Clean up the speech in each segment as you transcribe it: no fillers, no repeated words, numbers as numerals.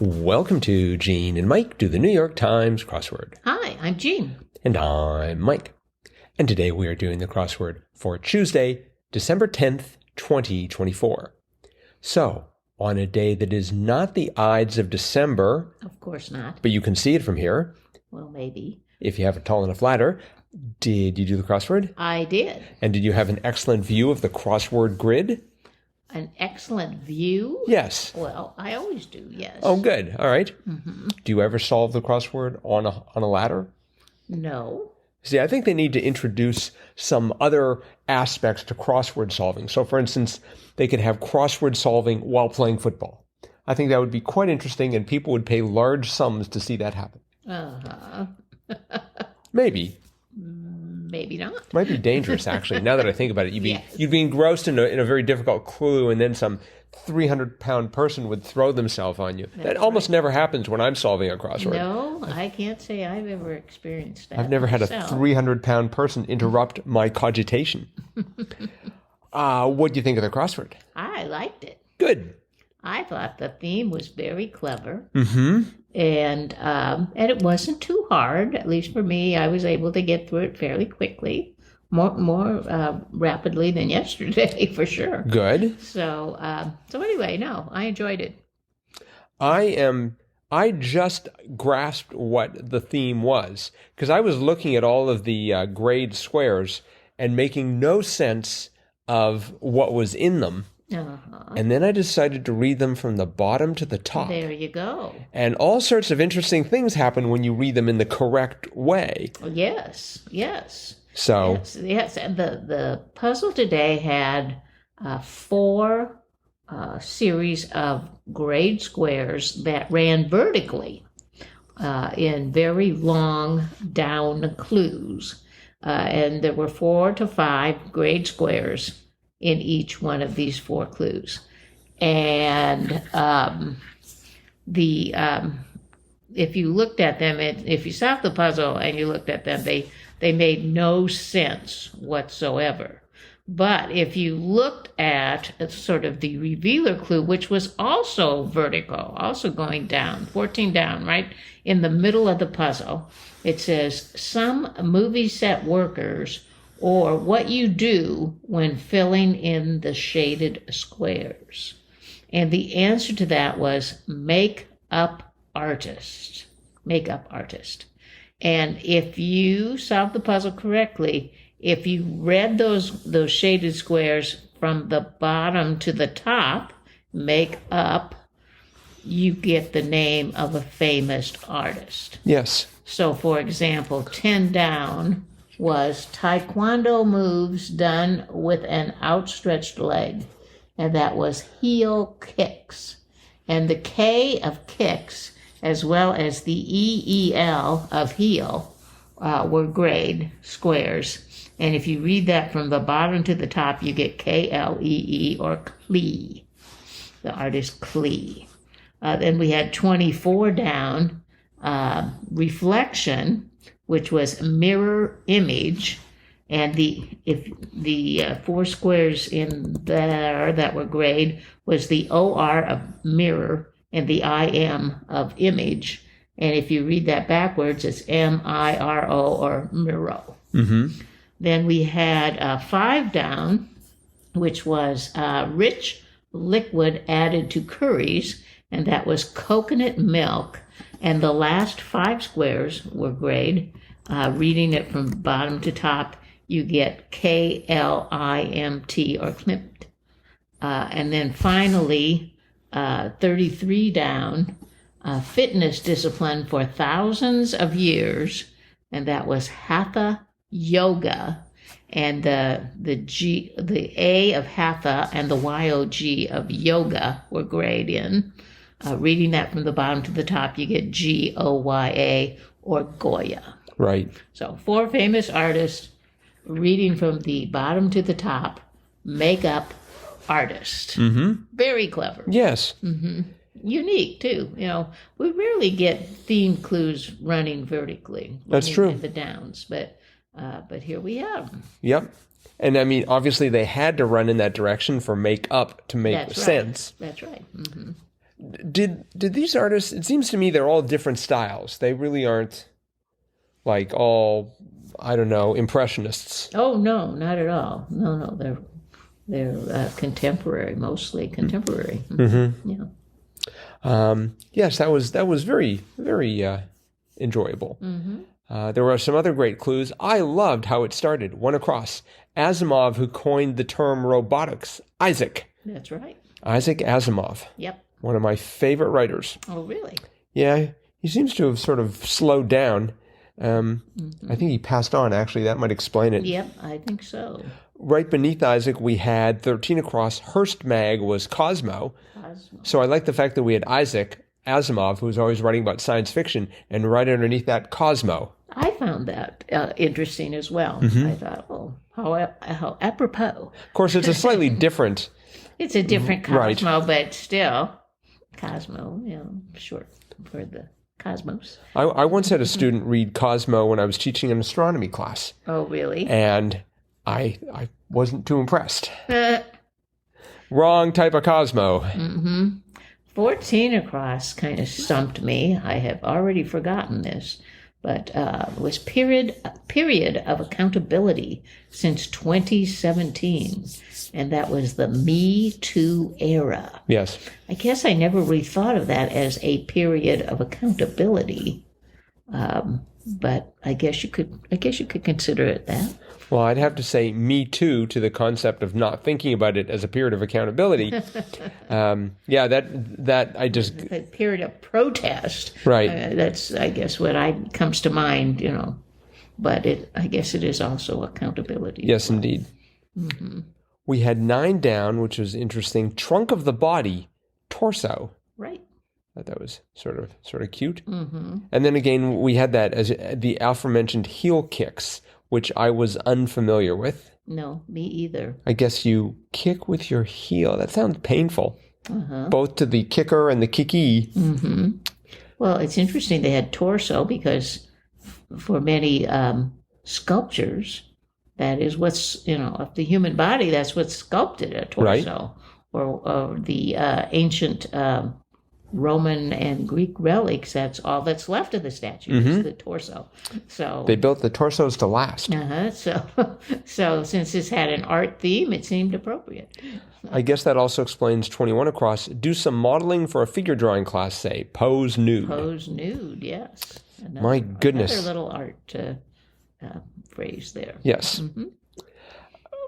Welcome to Gene and Mike do the New York Times crossword. Hi, I'm Jean. And I'm Mike. And today we are doing the crossword for Tuesday, December 10th, 2024. So, on a day that is not the Ides of December. Of course not. But you can see it from here. Well, maybe. If you have a tall enough ladder. Did you do the crossword? I did. And did you have an excellent view of the crossword grid? An excellent view? Yes. Well, I always do, yes. Oh, good. All right. Mm-hmm. Do you ever solve the crossword on a ladder? No. See, I think they need to introduce some other aspects to crossword solving. So, for instance, they could have crossword solving while playing football. I think that would be quite interesting, and people would pay large sums to see that happen. Uh-huh. Maybe. Maybe not. Might be dangerous, actually. Now that I think about it, you'd be engrossed in a very difficult clue, and then some 300-pound person would throw themselves on you. That almost never happens when I'm solving a crossword. No, I can't say I've ever experienced that. I've never had a 300-pound person interrupt my cogitation. What do you think of the crossword? I liked it. Good. I thought the theme was very clever. Mm-hmm. And it wasn't too hard. At least for me, I was able to get through it fairly quickly, more rapidly than yesterday, for sure. Good. So anyway, no, I enjoyed it. I just grasped what the theme was because I was looking at all of the grade squares and making no sense of what was in them. Uh-huh. And then I decided to read them from the bottom to the top. There you go. And all sorts of interesting things happen when you read them in the correct way. Yes. So yes. And the puzzle today had 4 series of grade squares that ran vertically in very long down clues. And there were 4 to 5 grade squares in each one of these 4 clues. And if you looked at them, if you solved the puzzle and you looked at them, they made no sense whatsoever. But if you looked at sort of the revealer clue, which was also vertical, also going down, 14 down, right in the middle of the puzzle, it says, some movie set workers, or what you do when filling in the shaded squares. And the answer to that was makeup artist. Makeup artist. And if you solved the puzzle correctly, if you read those shaded squares from the bottom to the top, makeup, you get the name of a famous artist. yes. So, for example, 10 down was taekwondo moves done with an outstretched leg, and that was heel kicks. And the K of kicks, as well as the EEL of heel, were grade squares. And if you read that from the bottom to the top, you get KLEE or KLEE, the artist KLEE. Then we had 24 down, reflection, which was mirror image, and the 4 squares in there that were grade was the OR of mirror and the IM of image. And if you read that backwards, it's MIRO or miro. Mm-hmm. Then we had 5 down, which was rich liquid added to curries, and that was coconut milk. And the last 5 squares were grade. Reading it from bottom to top, you get KLIMT or klimt. And then finally, 33 down, fitness discipline for thousands of years, and that was hatha yoga. And the A of hatha and the YOG of yoga were grade in. Reading that from the bottom to the top, you get GOYA or Goya. Right. So 4 famous artists, reading from the bottom to the top, makeup artist. Mm-hmm. Very clever. Yes. Mm-hmm. Unique, too. We rarely get theme clues running vertically. That's true. In the downs, but here we have them. Yep. And I mean, obviously they had to run in that direction for make up to make sense. That's right. Mm-hmm. Did these artists, it seems to me they're all different styles. They really aren't like all, I don't know, impressionists. Oh, no, not at all. No, they're contemporary, mostly contemporary. Mm-hmm. Yeah. Yes, that was very, very enjoyable. Mm-hmm. There were some other great clues. I loved how it started. One across. Asimov, who coined the term robotics. Isaac. That's right. Isaac Asimov. Yep. One of my favorite writers. Oh, really? Yeah, he seems to have sort of slowed down. I think he passed on, actually. That might explain it. Yep, I think so. Right beneath Isaac, we had 13 across. Hearst Mag was Cosmo. So I like the fact that we had Isaac Asimov, who was always writing about science fiction, and right underneath that, Cosmo. I found that interesting as well. I thought, oh, how apropos. Of course, it's a slightly different... It's a different Cosmo, Right. But still, Cosmo, short for the cosmos. I once had a student read Cosmo when I was teaching an astronomy class, Oh, really? and I wasn't too impressed. Wrong type of Cosmo. 14 across kind of stumped me. I have already forgotten this, but it was period of accountability since 2017, and that was the Me Too era. Yes. I guess I never really thought of that as a period of accountability, but I guess you could consider it that. Well, I'd have to say me too to the concept of not thinking about it as a period of accountability. That I just... A period of protest. Right. That's, I guess, what comes to mind, But I guess it is also accountability. Yes, indeed. We had 9 down, which was interesting. Trunk of the body, torso. Right. I thought that was sort of cute. And then again, we had that as the aforementioned heel kicks, which I was unfamiliar with. No, me either. I guess you kick with your heel. That sounds painful. Both to the kicker and the kickee. Well, it's interesting they had torso because for many sculptures, that is what's, of the human body, that's what's sculpted, a torso. Right. Or the ancient Roman and Greek relics, that's all that's left of the statue, is the torso. So they built the torsos to last. So since this had an art theme, it seemed appropriate. I guess that also explains 21 across. Do some modeling for a figure drawing class, say. Pose nude. Pose nude, yes. My goodness. Another little art phrase there. Yes.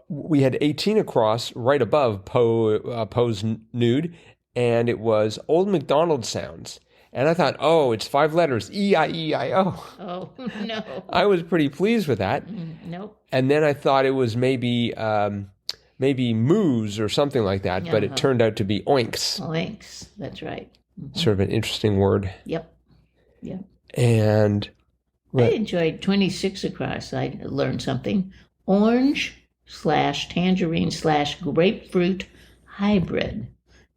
We had 18 across right above pose nude, and it was Old MacDonald sounds. And I thought, oh, it's 5 letters, E-I-E-I-O. Oh, no. I was pretty pleased with that. Nope. And then I thought it was maybe moos or something like that, but it turned out to be oinks. Oinks, that's right. Sort of an interesting word. Yep. And I enjoyed 26 across. I learned something. Orange/tangerine/grapefruit hybrid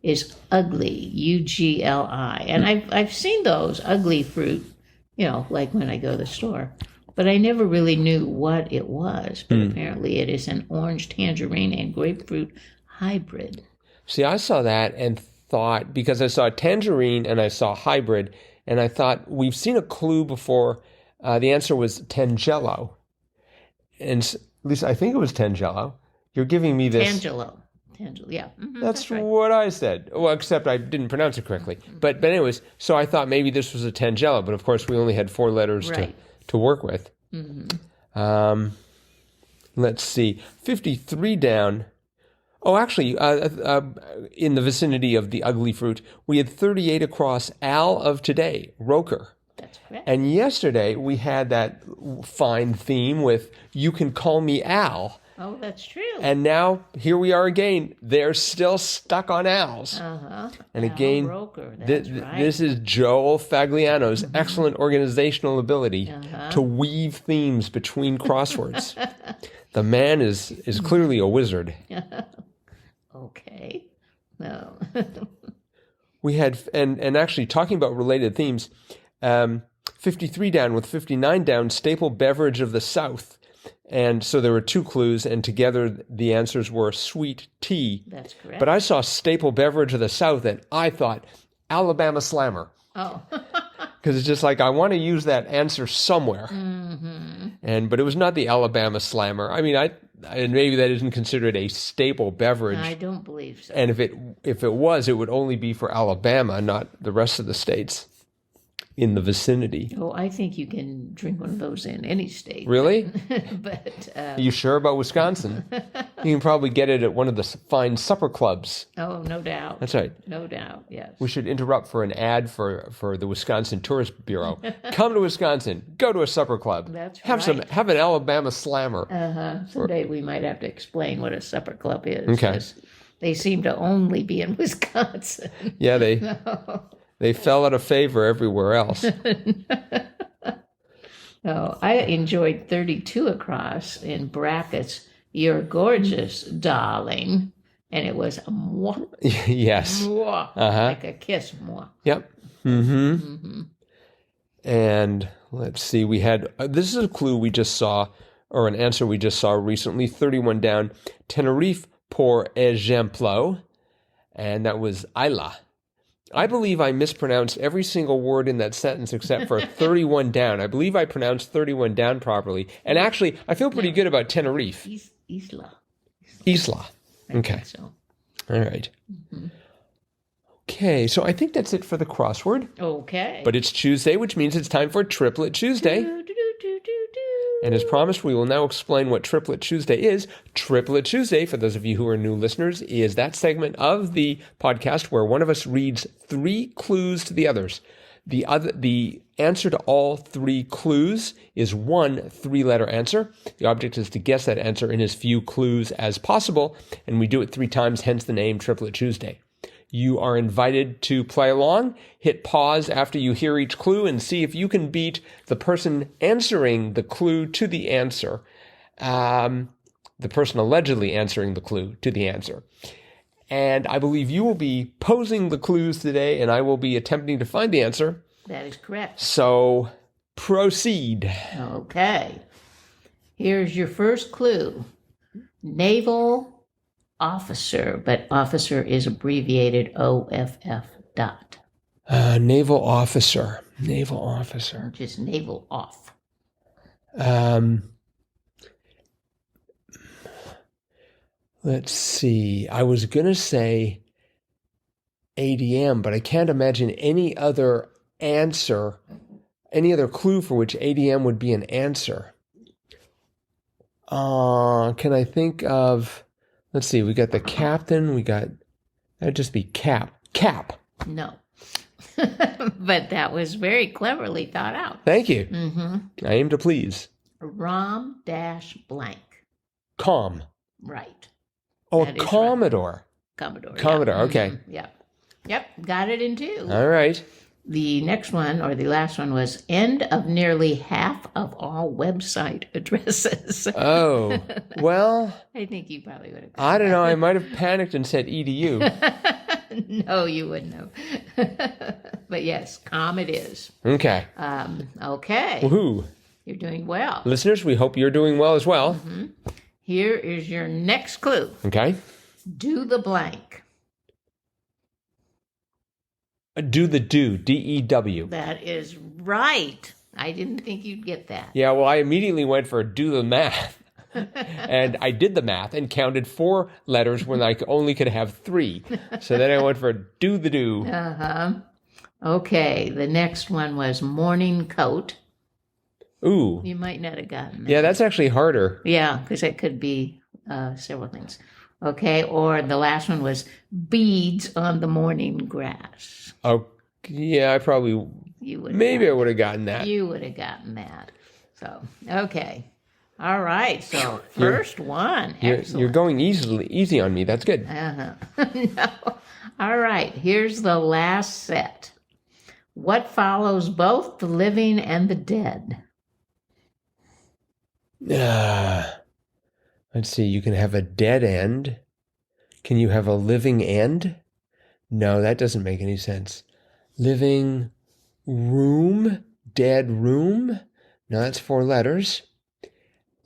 is ugly, UGLI. And I've seen those ugly fruit, like when I go to the store. But I never really knew what it was. But apparently it is an orange, tangerine, and grapefruit hybrid. See, I saw that and thought, because I saw tangerine and I saw hybrid, and I thought, we've seen a clue before. The answer was Tangelo. And at least I think it was Tangelo. You're giving me this... Tangelo, yeah. That's right. what I said. Well, except I didn't pronounce it correctly. But anyways, so I thought maybe this was a Tangelo, but of course we only had 4 letters to work with. Let's see. 53 down. Oh, actually, in the vicinity of the ugly fruit, we had 38 across. Al of today, Roker. That's correct. And yesterday we had that fine theme with You Can Call Me Al. Oh, that's true. And now here we are again. They're still stuck on Al's. And again, Roker, that's right. This is Joel Fagliano's excellent organizational ability to weave themes between crosswords. The man is clearly a wizard. Okay. No. We had, and actually talking about related themes, 53 down with 59 down, staple beverage of the South. And so there were 2 clues, and together the answers were sweet tea. That's correct. But I saw staple beverage of the South, and I thought Alabama Slammer. Oh. Because it's just like, I want to use that answer somewhere. But it was not the Alabama Slammer. I mean, and maybe that isn't considered a staple beverage. I don't believe so. And if it was, it would only be for Alabama, not the rest of the states in the vicinity. Oh, I think you can drink one of those in any state. Really? But Are you sure about Wisconsin? You can probably get it at one of the fine supper clubs. oh, no doubt. That's right. No doubt, yes. We should interrupt for an ad for the Wisconsin Tourist Bureau. Come to Wisconsin. Go to a supper club. That's have right. Have an Alabama Slammer. Someday we might have to explain what a supper club is. Okay. 'Cause they seem to only be in Wisconsin. Yeah, they fell out of favor everywhere else. Oh, I enjoyed 32 across in brackets. You're gorgeous, darling. And it was mwah, Yes. mwah, like a kiss, mwah. Yep. Mm-hmm. And let's see, we had, this is a clue we just saw, or an answer we just saw recently, 31 down, Tenerife por ejemplo, and that was Isla. I believe I mispronounced every single word in that sentence except for 31 down. I believe I pronounced 31 down properly. And actually, I feel pretty good about Tenerife. Isla. Isla. I Okay. think so. All right. Okay, so I think that's it for the crossword. Okay. But it's Tuesday, which means it's time for Triplet Tuesday. And as promised, we will now explain what Triplet Tuesday is. Triplet Tuesday, for those of you who are new listeners, is that segment of the podcast where one of us reads 3 clues to the others. The answer to all 3 clues is one 3-letter answer. The object is to guess that answer in as few clues as possible, and we do it 3 times, hence the name Triplet Tuesday. You are invited to play along. Hit pause after you hear each clue and see if you can beat the person answering the clue to the answer. The person allegedly answering the clue to the answer. And I believe you will be posing the clues today, and I will be attempting to find the answer. That is correct. So proceed. Okay. Here's your first clue. Naval officer, but officer is abbreviated OFF dot. Naval officer. Naval officer. Just naval off. Let's see. I was going to say ADM, but I can't imagine any other answer, any other clue for which ADM would be an answer. Can I think of, let's see, we got the captain, that'd just be Cap. No. But that was very cleverly thought out. Thank you. Mm-hmm. I aim to please. Rom dash blank. Com. Right. Oh, That a is Commodore. Commodore. Commodore, yeah. okay. Mhm. Yep. Got it in 2. All right. The next one, or the last one, was end of nearly half of all website addresses. Oh, well, I think you probably would have. I don't know. I might have panicked and said edu. No, you wouldn't have. But yes, com it is. Okay. Okay. Woohoo. You're doing well. Listeners, we hope you're doing well as well. Mm-hmm. Here is your next clue. Okay. Do the blank. Do the do, D-E-W. That is right. I didn't think you'd get that. Yeah, well, I immediately went for do the math. And I did the math and counted 4 letters when I only could have 3. So then I went for do the do. Uh-huh. Okay, the next one was morning coat. Ooh. You might not have gotten that. Yeah, that's actually harder. Yeah, because it could be several things. Okay, or the last one was beads on the morning grass. Oh, yeah, I probably, maybe I would have gotten that. You would have gotten that. So, okay. All right, so first one. Excellent. You're going easy on me. That's good. No. All right, here's the last set. What follows both the living and the dead? Let's see, you can have a dead end. Can you have a living end? No, that doesn't make any sense. Living room, dead room. No, that's 4 letters.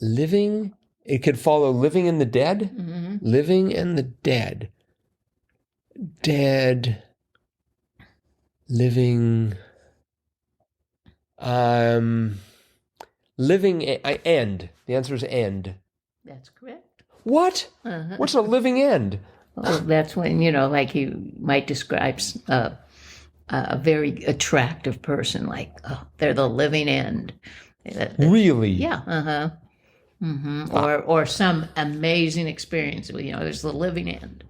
Living, it could follow living and the dead. Mm-hmm. Living and the dead. Dead. Living. End. The answer is end. That's correct. What? What's a living end? Well, that's when, like you might describe a very attractive person, like, oh, they're the living end. Really? Yeah. Or some amazing experience. There's the living end.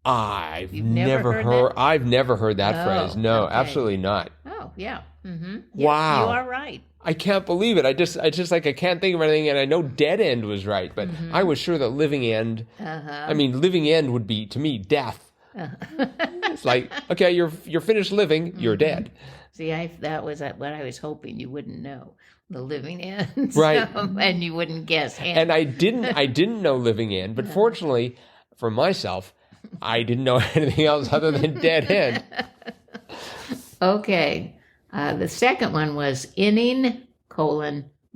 I've never heard that phrase. No, okay. Absolutely not. Oh, yeah. Mm-hmm. Wow. You are right. I can't believe it. I just like, I can't think of anything, and I know dead end was right, but I was sure that living end, living end would be, to me, death. It's like, okay, you're finished living, you're dead. See, that was what I was hoping you wouldn't know. The living end. Right. And you wouldn't guess. And I didn't know living end, but fortunately for myself, I didn't know anything else other than dead end. Okay. The second one was inning,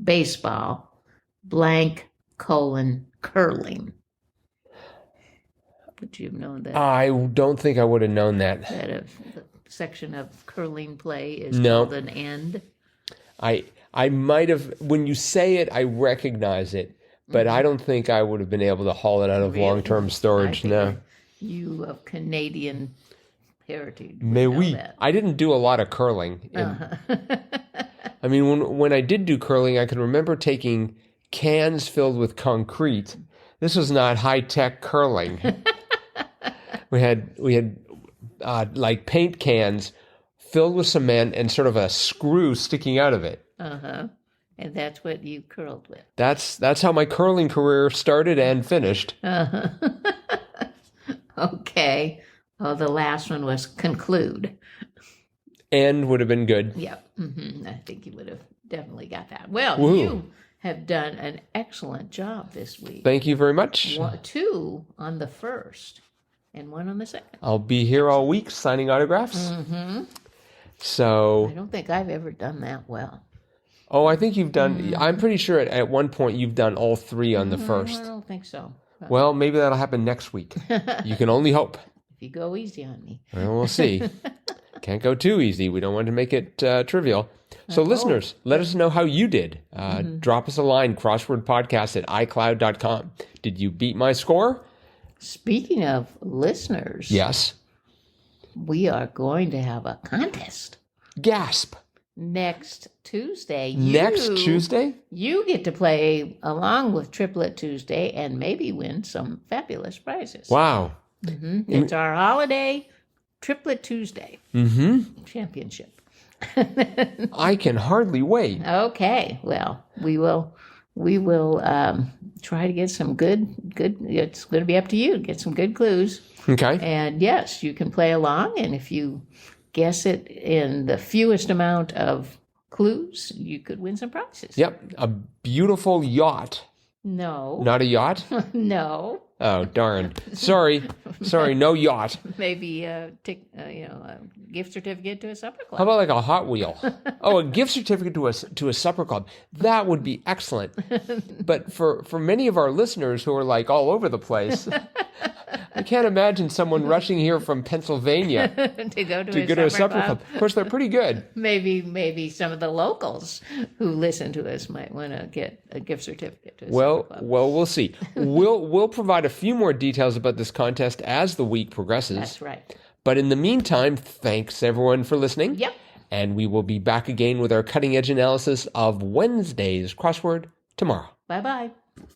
baseball, blank, curling. Would you have known that? I don't think I would have known that. The section of curling play is called an end. I might have, when you say it, I recognize it, but I don't think I would have been able to haul it out of long-term storage. No. You of Canadian heritage. Mais oui. That. I didn't do a lot of curling. I mean, when I did do curling, I can remember taking cans filled with concrete. This was not high-tech curling. We had like paint cans filled with cement and sort of a screw sticking out of it. And that's what you curled with. That's how my curling career started and finished. Okay. Oh, the last one was conclude. And would have been good. Yeah. I think you would have definitely got that. Well, Woo. You have done an excellent job this week. Thank you very much. 2 on the first and 1 on the second. I'll be here all week signing autographs. So I don't think I've ever done that well. Oh, I think you've done, I'm pretty sure at one point you've done all 3 on the first. I don't think so. Well, maybe that'll happen next week. You can only hope. If you go easy on me. Well, we'll see. Can't go too easy. We don't want to make it trivial. So listeners, let us know how you did. Drop us a line, crosswordpodcast@icloud.com. Did you beat my score? Speaking of listeners. Yes. We are going to have a contest. Gasp. Next Tuesday. Tuesday? You get to play along with Triplet Tuesday and maybe win some fabulous prizes. Wow. It's our holiday Triplet Tuesday championship. I can hardly wait. Okay. Well, we will try to get some good, it's going to be up to you. Get some good clues. Okay. And yes, you can play along. And if you guess it in the fewest amount of clues, you could win some prizes. Yep. A beautiful yacht. No. Not a yacht? No. Oh, darn. Sorry, no yacht. Maybe a gift certificate to a supper club. How about like a Hot Wheel? Oh, a gift certificate to a supper club. That would be excellent. But for many of our listeners who are like all over the place, I can't imagine someone rushing here from Pennsylvania to go to a supper club. Of course, they're pretty good. Maybe some of the locals who listen to us might want to get a gift certificate to a supper club. Well, we'll see. We'll provide a few more details about this contest as the week progresses. That's right. But in the meantime, thanks everyone for listening. Yep. And we will be back again with our cutting edge analysis of Wednesday's crossword tomorrow. Bye-bye.